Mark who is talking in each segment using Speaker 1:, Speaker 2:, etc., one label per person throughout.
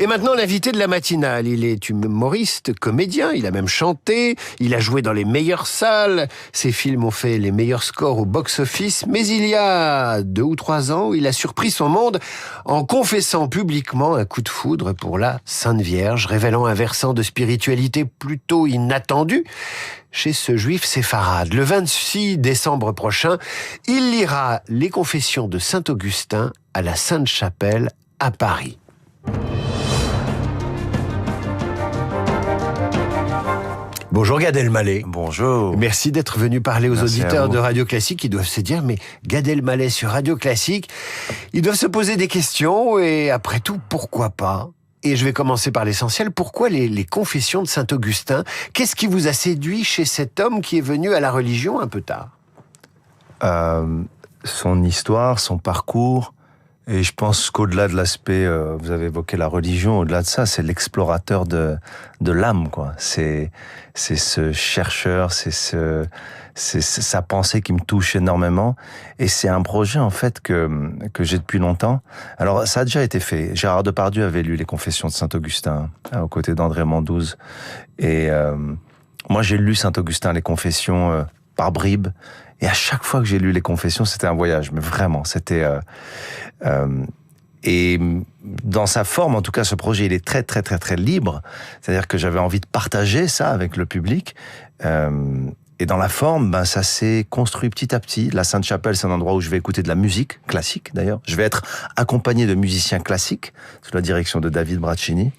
Speaker 1: Et maintenant, l'invité de la matinale. Il est humoriste, comédien, il a même chanté, il a joué dans les meilleures salles. Ses films ont fait les meilleurs scores au box-office. Mais il y a 2 ou 3 ans, il a surpris son monde en confessant publiquement un coup de foudre pour la Sainte Vierge, révélant un versant de spiritualité plutôt inattendu chez ce juif séfarade. Le 26 décembre prochain, il lira les Confessions de Saint-Augustin à la Sainte-Chapelle à Paris. Bonjour Gad Elmaleh.
Speaker 2: Bonjour.
Speaker 1: Merci d'être venu parler aux
Speaker 2: Merci
Speaker 1: auditeurs de Radio Classique. Ils doivent se dire, mais Gad Elmaleh sur Radio Classique, ils doivent se poser des questions et après tout, pourquoi pas ? Et je vais commencer par l'essentiel. Pourquoi les Confessions de Saint-Augustin ? Qu'est-ce qui vous a séduit chez cet homme qui est venu à la religion un peu tard ?
Speaker 2: Son histoire, son parcours, et je pense qu'au-delà de l'aspect, vous avez évoqué la religion, au-delà de ça, c'est l'explorateur de l'âme, quoi. C'est ce chercheur, c'est sa pensée qui me touche énormément, et c'est un projet en fait que j'ai depuis longtemps. Alors ça a déjà été fait. Gérard Depardieu avait lu les Confessions de Saint-Augustin aux côtés d'André Mandouze, et moi j'ai lu Saint-Augustin les Confessions par bribes. Et à chaque fois que j'ai lu les Confessions, c'était un voyage, mais vraiment, c'était... et dans sa forme, en tout cas, ce projet, il est très, très, très, très libre. C'est-à-dire que j'avais envie de partager ça avec le public. Et dans la forme, ben, ça s'est construit petit à petit. La Sainte-Chapelle, c'est un endroit où je vais écouter de la musique classique, d'ailleurs. Je vais être accompagné de musiciens classiques, sous la direction de David Braccini,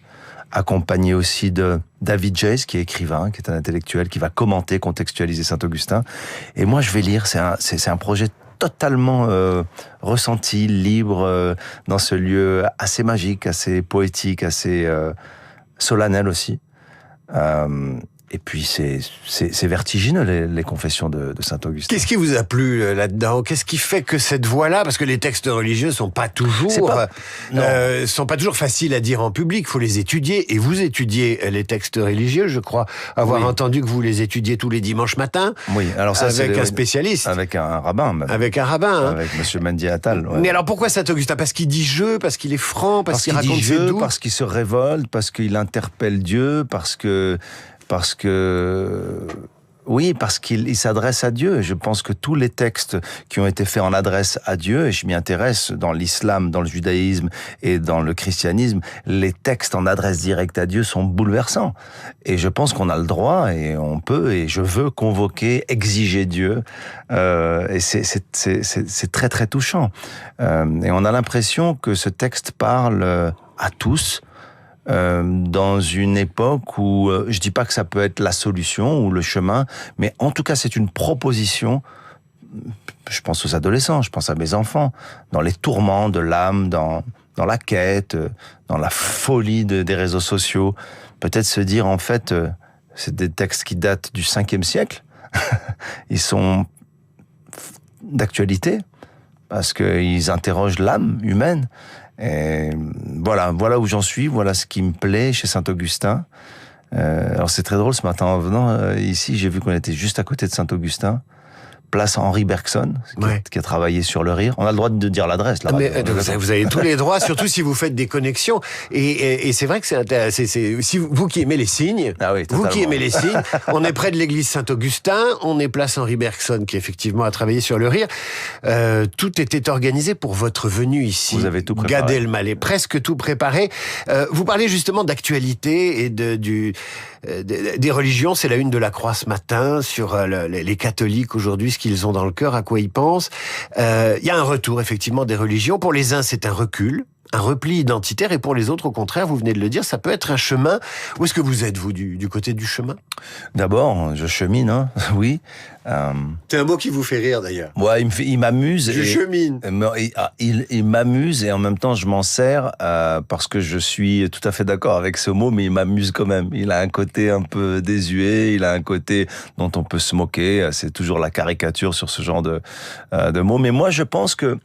Speaker 2: accompagné aussi de David Jays, qui est écrivain, qui est un intellectuel, qui va commenter, contextualiser Saint-Augustin. Et moi, je vais lire. C'est un projet totalement ressenti, libre, dans ce lieu assez magique, assez poétique, assez solennel aussi. Et puis c'est vertigineux les Confessions de Saint-Augustin.
Speaker 1: Qu'est-ce qui vous a plu là-dedans ? Qu'est-ce qui fait que cette voie-là, parce que les textes religieux sont pas toujours faciles à dire en public, faut les étudier, et vous étudiez les textes religieux, je crois avoir entendu que vous les étudiez tous les dimanches matins.
Speaker 2: Oui, alors ça
Speaker 1: avec un spécialiste,
Speaker 2: avec un rabbin même.
Speaker 1: Avec un rabbin, hein.
Speaker 2: Avec Monsieur Mendy Attal. Ouais.
Speaker 1: Mais alors pourquoi Saint-Augustin ? Parce qu'il dit je, parce qu'il est franc, parce qu'il raconte ses doutes,
Speaker 2: parce qu'il se révolte, parce qu'il interpelle Dieu, parce qu'il s'adresse à Dieu. Et je pense que tous les textes qui ont été faits en adresse à Dieu, et je m'y intéresse dans l'islam, dans le judaïsme et dans le christianisme, les textes en adresse directe à Dieu sont bouleversants. Et je pense qu'on a le droit, et on peut, et je veux convoquer, exiger Dieu. Et c'est très très touchant. Et on a l'impression que ce texte parle à tous, dans une époque où je dis pas que ça peut être la solution ou le chemin, mais en tout cas c'est une proposition. Je pense aux adolescents, je pense à mes enfants, dans les tourments de l'âme, dans la quête, dans la folie des réseaux sociaux. Peut-être se dire en fait, c'est des textes qui datent du 5e siècle. Ils sont d'actualité parce qu'ils interrogent l'âme humaine. Et voilà où j'en suis, voilà ce qui me plaît chez Saint-Augustin. Alors c'est très drôle, ce matin en venant ici, j'ai vu qu'on était juste à côté de Saint-Augustin, place Henri Bergson, qui a travaillé sur le rire. On a le droit de dire l'adresse, là.
Speaker 1: Mais vous avez tous les droits, surtout si vous faites des connexions. Et c'est vrai que c'est intéressant. Si vous qui aimez les signes, on est près de l'église Saint-Augustin, on est place Henri Bergson, qui effectivement a travaillé sur le rire. Tout était organisé pour votre venue ici.
Speaker 2: Vous avez tout préparé.
Speaker 1: Gad Elmaleh, presque tout préparé. Vous parlez justement d'actualité et des religions. C'est la une de la Croix ce matin sur les catholiques aujourd'hui, ce qu'ils ont dans le cœur, à quoi ils pensent. Il y a un retour effectivement des religions. Pour les uns, c'est un recul, un repli identitaire, et pour les autres, au contraire, vous venez de le dire, ça peut être un chemin. Où est-ce que vous êtes, vous, du côté du chemin ?
Speaker 2: D'abord, je chemine, hein, oui.
Speaker 1: C'est un mot qui vous fait rire, d'ailleurs.
Speaker 2: Ouais, il m'amuse.
Speaker 1: Je chemine.
Speaker 2: Il m'amuse, et en même temps, je m'en sers parce que je suis tout à fait d'accord avec ce mot, mais il m'amuse quand même. Il a un côté un peu désuet, il a un côté dont on peut se moquer. C'est toujours la caricature sur ce genre de mots. Mais moi, je pense que...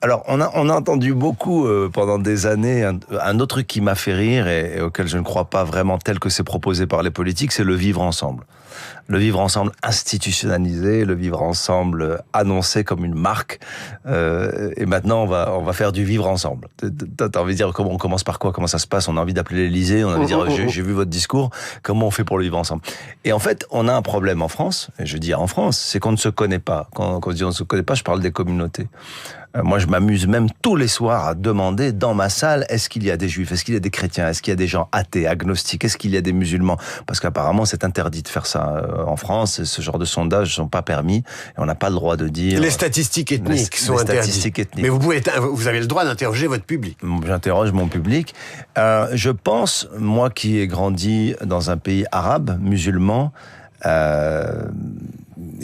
Speaker 2: Alors, on a entendu beaucoup pendant des années un autre qui m'a fait rire et auquel je ne crois pas vraiment tel que c'est proposé par les politiques, c'est le vivre ensemble. Le vivre ensemble institutionnalisé, le vivre ensemble annoncé comme une marque. Et maintenant, on va faire du vivre ensemble. T'as envie de dire, on commence par quoi? Comment ça se passe? On a envie d'appeler l'Élysée, on a envie de dire, j'ai vu votre discours, comment on fait pour le vivre ensemble? Et en fait, on a un problème en France, et je dis en France, c'est qu'on ne se connaît pas. Quand je dis on ne se connaît pas, je parle des communautés. Moi, je m'amuse même tous les soirs à demander dans ma salle, est-ce qu'il y a des juifs, est-ce qu'il y a des chrétiens, est-ce qu'il y a des gens athées, agnostiques, est-ce qu'il y a des musulmans? Parce qu'apparemment, c'est interdit de faire ça en France. Ce genre de sondages ne sont pas permis et on n'a pas le droit de dire.
Speaker 1: Les statistiques ethniques sont interdites. Mais vous avez le droit d'interroger votre public.
Speaker 2: J'interroge mon public. Je pense, moi qui ai grandi dans un pays arabe, musulman, et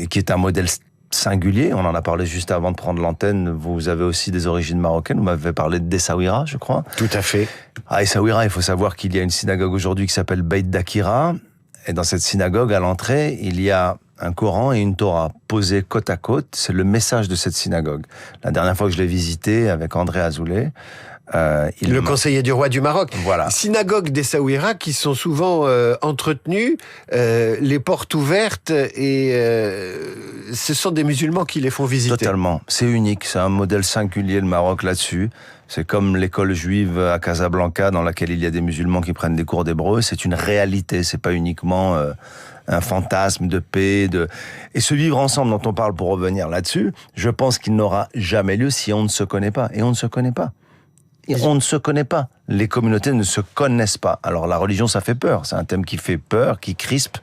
Speaker 2: qui est un modèle singulier, on en a parlé juste avant de prendre l'antenne, vous avez aussi des origines marocaines, vous m'avez parlé d'Essaouira, je crois.
Speaker 1: Tout à fait.
Speaker 2: À Essaouira, il faut savoir qu'il y a une synagogue aujourd'hui qui s'appelle Beit Dakira, et dans cette synagogue, à l'entrée, il y a un Coran et une Torah posés côte à côte, c'est le message de cette synagogue. La dernière fois que je l'ai visité avec André Azoulay,
Speaker 1: le conseiller du roi du Maroc.
Speaker 2: Voilà.
Speaker 1: Synagogues d'Essaouira qui sont souvent entretenues, les portes ouvertes, et ce sont des musulmans qui les font visiter.
Speaker 2: Totalement. C'est unique. C'est un modèle singulier, le Maroc, là-dessus. C'est comme l'école juive à Casablanca, dans laquelle il y a des musulmans qui prennent des cours d'hébreu. C'est une réalité. C'est pas uniquement un fantasme de paix, Et ce vivre ensemble dont on parle, pour revenir là-dessus, je pense qu'il n'aura jamais lieu si on ne se connaît pas. Et on ne se connaît pas. Et on ne se connaît pas. Les communautés ne se connaissent pas. Alors la religion, ça fait peur. C'est un thème qui fait peur, qui crispe.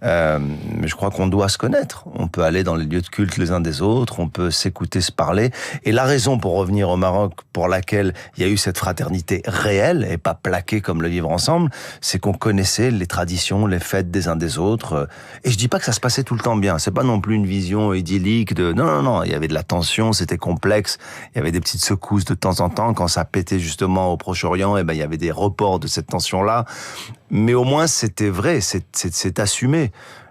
Speaker 2: Mais je crois qu'on doit se connaître. On peut aller dans les lieux de culte les uns des autres, on peut s'écouter, se parler. Et la raison, pour revenir au Maroc, pour laquelle il y a eu cette fraternité réelle et pas plaquée comme le vivre ensemble, c'est qu'on connaissait les traditions, les fêtes des uns des autres. Et je dis pas que ça se passait tout le temps bien. C'est pas non plus une vision idyllique de... Non. Il y avait de la tension, c'était complexe. Il y avait des petites secousses de temps en temps. Quand ça pétait justement au Proche-Orient, il y avait des reports de cette tension-là. Mais au moins, c'était vrai, c'est assumé.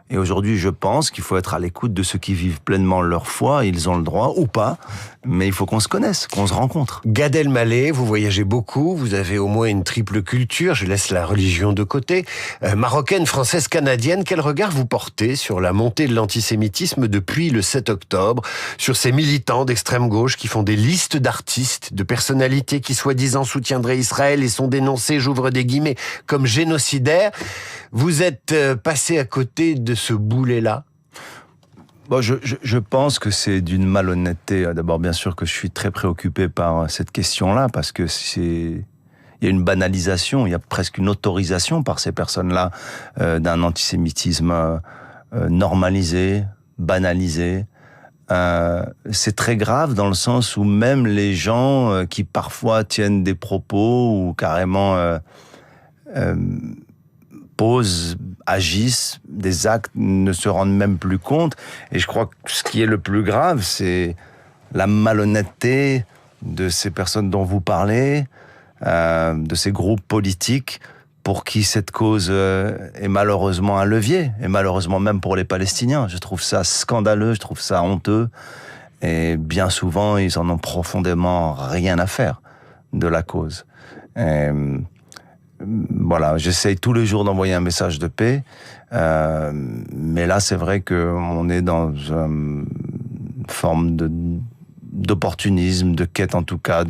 Speaker 2: Et aujourd'hui, je pense qu'il faut être à l'écoute de ceux qui vivent pleinement leur foi. Ils ont le droit, ou pas, mais il faut qu'on se connaisse, qu'on se rencontre.
Speaker 1: Gad Elmaleh, vous voyagez beaucoup, vous avez au moins une triple culture, je laisse la religion de côté. Marocaine, française, canadienne, quel regard vous portez sur la montée de l'antisémitisme depuis le 7 octobre, sur ces militants d'extrême gauche qui font des listes d'artistes, de personnalités qui soi-disant soutiendraient Israël et sont dénoncés, j'ouvre des guillemets, comme génocidaires? Vous êtes passé à côté de ce boulet-là?
Speaker 2: Bon, je pense que c'est d'une malhonnêteté. D'abord, bien sûr que je suis très préoccupé par cette question-là, parce que il y a une banalisation, il y a presque une autorisation par ces personnes-là d'un antisémitisme normalisé, banalisé. C'est très grave dans le sens où même les gens qui parfois tiennent des propos ou carrément posent, agissent, des actes, ne se rendent même plus compte. Et je crois que ce qui est le plus grave, c'est la malhonnêteté de ces personnes dont vous parlez, de ces groupes politiques pour qui cette cause est malheureusement un levier, et malheureusement même pour les Palestiniens. Je trouve ça scandaleux, je trouve ça honteux, et bien souvent, ils en ont profondément rien à faire de la cause. Et voilà, j'essaye tous les jours d'envoyer un message de paix, mais là, c'est vrai qu'on est dans une forme d'opportunisme, de quête en tout cas,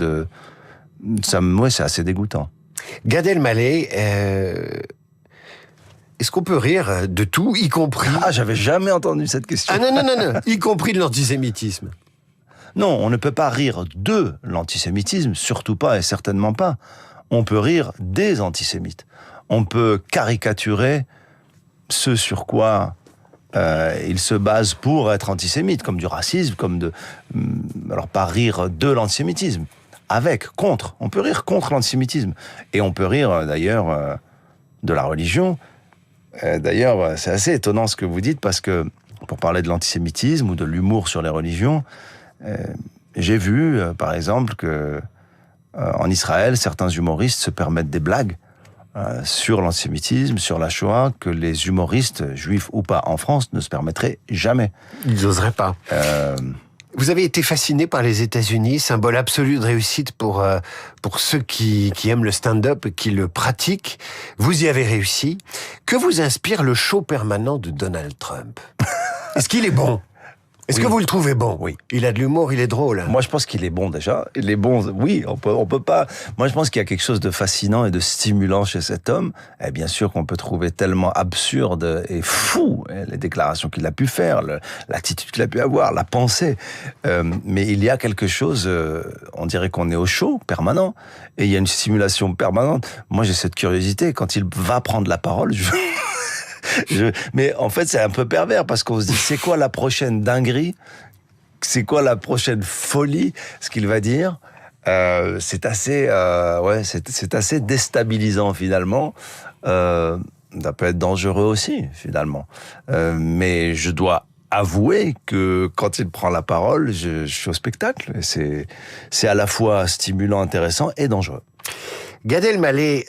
Speaker 2: c'est assez dégoûtant.
Speaker 1: Gad Elmaleh, est-ce qu'on peut rire de tout, y compris...
Speaker 2: Ah, j'avais jamais entendu cette question.
Speaker 1: Ah non, y compris de l'antisémitisme.
Speaker 2: Non, on ne peut pas rire de l'antisémitisme, surtout pas et certainement pas. On peut rire des antisémites. On peut caricaturer ce sur quoi ils se basent pour être antisémites, comme du racisme, alors pas rire de l'antisémitisme, contre. On peut rire contre l'antisémitisme. Et on peut rire d'ailleurs de la religion. D'ailleurs, c'est assez étonnant ce que vous dites, parce que pour parler de l'antisémitisme ou de l'humour sur les religions, j'ai vu, par exemple, que en Israël, certains humoristes se permettent des blagues sur l'antisémitisme, sur la Shoah, que les humoristes, juifs ou pas, en France, ne se permettraient jamais.
Speaker 1: Ils n'oseraient pas. Vous avez été fasciné par les États-Unis, symbole absolu de réussite pour ceux qui aiment le stand-up et qui le pratiquent. Vous y avez réussi. Que vous inspire le show permanent de Donald Trump? Est-ce qu'il est bon? Est-ce que vous le trouvez bon?
Speaker 2: Oui.
Speaker 1: Il a de l'humour, il est drôle.
Speaker 2: Moi, je pense qu'il est bon déjà. Il est bon, oui, on peut pas. Moi, je pense qu'il y a quelque chose de fascinant et de stimulant chez cet homme. Et bien sûr qu'on peut trouver tellement absurde et fou les déclarations qu'il a pu faire, l'attitude qu'il a pu avoir, la pensée. Mais il y a quelque chose, on dirait qu'on est au show permanent. Et il y a une stimulation permanente. Moi, j'ai cette curiosité. Quand il va prendre la parole, mais en fait, c'est un peu pervers parce qu'on se dit, c'est quoi la prochaine dinguerie? C'est quoi la prochaine folie? Ce qu'il va dire, c'est assez, c'est assez déstabilisant finalement. Ça peut être dangereux aussi finalement. Mais je dois avouer que quand il prend la parole, je suis au spectacle. C'est à la fois stimulant, intéressant et dangereux.
Speaker 1: Gad Elmaleh,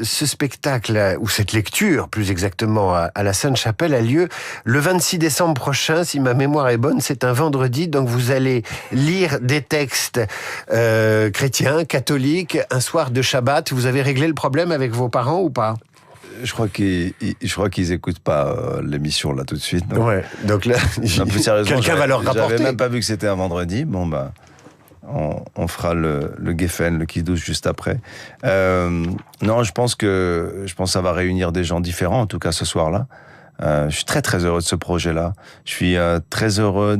Speaker 1: ce spectacle, ou cette lecture, plus exactement, à la Sainte-Chapelle, a lieu le 26 décembre prochain, si ma mémoire est bonne, c'est un vendredi, donc vous allez lire des textes chrétiens, catholiques, un soir de Shabbat. Vous avez réglé le problème avec vos parents ou pas?
Speaker 2: Je crois qu'ils écoutent pas l'émission là tout de suite. Donc,
Speaker 1: ouais, donc là,
Speaker 2: plus sérieusement,
Speaker 1: quelqu'un va leur rapporter.
Speaker 2: J'avais même pas vu que c'était un vendredi. Bon bah. On fera le Geffen, le Kiddush juste après. Non, je pense que ça va réunir des gens différents, en tout cas ce soir-là. Je suis très très heureux de ce projet-là. Je suis très heureux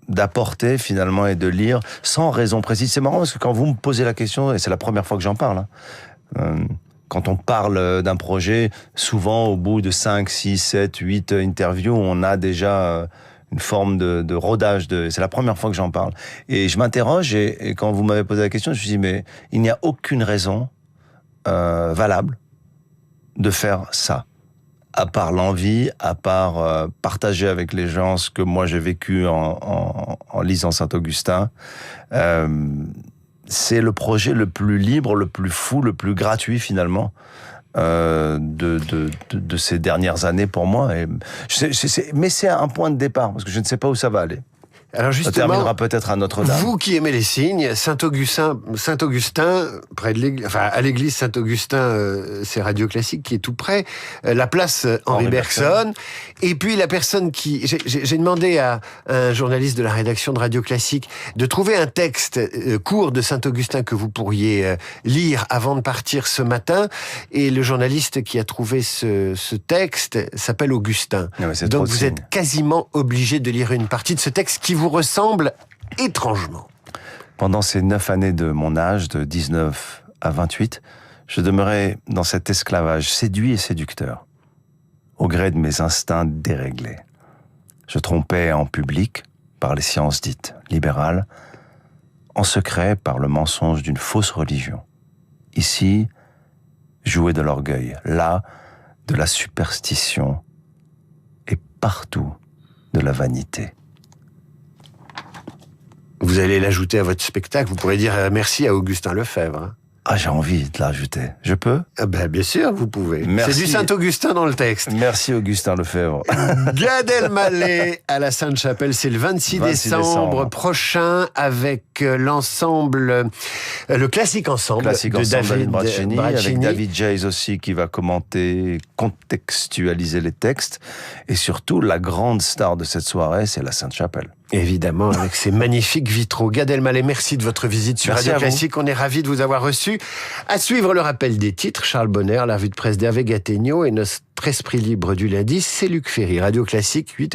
Speaker 2: d'apporter finalement et de lire sans raison précise. C'est marrant parce que quand vous me posez la question, et c'est la première fois que j'en parle, quand on parle d'un projet, souvent au bout de 5, 6, 7, 8 interviews, on a déjà une forme de rodage. C'est la première fois que j'en parle. Et je m'interroge, et quand vous m'avez posé la question, je me suis dit, mais il n'y a aucune raison valable de faire ça. À part l'envie, à part partager avec les gens ce que moi j'ai vécu en lisant Saint-Augustin. C'est le projet le plus libre, le plus fou, le plus gratuit finalement de ces dernières années pour moi. Mais c'est un point de départ, parce que je ne sais pas où ça va aller.
Speaker 1: Alors justement,
Speaker 2: ça terminera peut-être à Notre-Dame.
Speaker 1: Vous qui aimez les signes, Saint-Augustin, près de l'église, enfin à l'église Saint-Augustin, c'est Radio Classique qui est tout près. La place Henri Bergson. Et puis la personne qui, j'ai demandé à un journaliste de la rédaction de Radio Classique de trouver un texte court de Saint-Augustin que vous pourriez lire avant de partir ce matin. Et le journaliste qui a trouvé ce texte s'appelle Augustin. Donc vous êtes quasiment obligé de lire une partie de ce texte qui vous ressemble étrangement.
Speaker 2: Pendant ces 9 années de mon âge, de 19 à 28, je demeurais dans cet esclavage séduit et séducteur, au gré de mes instincts déréglés. Je trompais en public par les sciences dites libérales, en secret par le mensonge d'une fausse religion. Ici, jouer de l'orgueil, là, de la superstition, et partout de la vanité.
Speaker 1: Vous allez l'ajouter à votre spectacle, vous pourrez dire merci à Augustin Lefebvre.
Speaker 2: Ah, j'ai envie de l'ajouter. Je peux?
Speaker 1: Bien sûr, vous pouvez.
Speaker 2: Merci.
Speaker 1: C'est du Saint-Augustin dans le texte.
Speaker 2: Merci Augustin Lefebvre.
Speaker 1: Gad Elmaleh à la Sainte-Chapelle, c'est le 26 décembre prochain avec l'ensemble, le classique ensemble de David Bracchini.
Speaker 2: Avec David Jays aussi qui va commenter, contextualiser les textes. Et surtout, la grande star de cette soirée, c'est la Sainte-Chapelle.
Speaker 1: Évidemment, avec ces magnifiques vitraux. Gad Elmaleh, merci de votre visite sur Radio Classique. On est ravis de vous avoir reçu. À suivre le rappel des titres, Charles Bonner, la revue de presse d'Hervé Gattegno et notre esprit libre du lundi, c'est Luc Ferry. Radio Classique, 8h.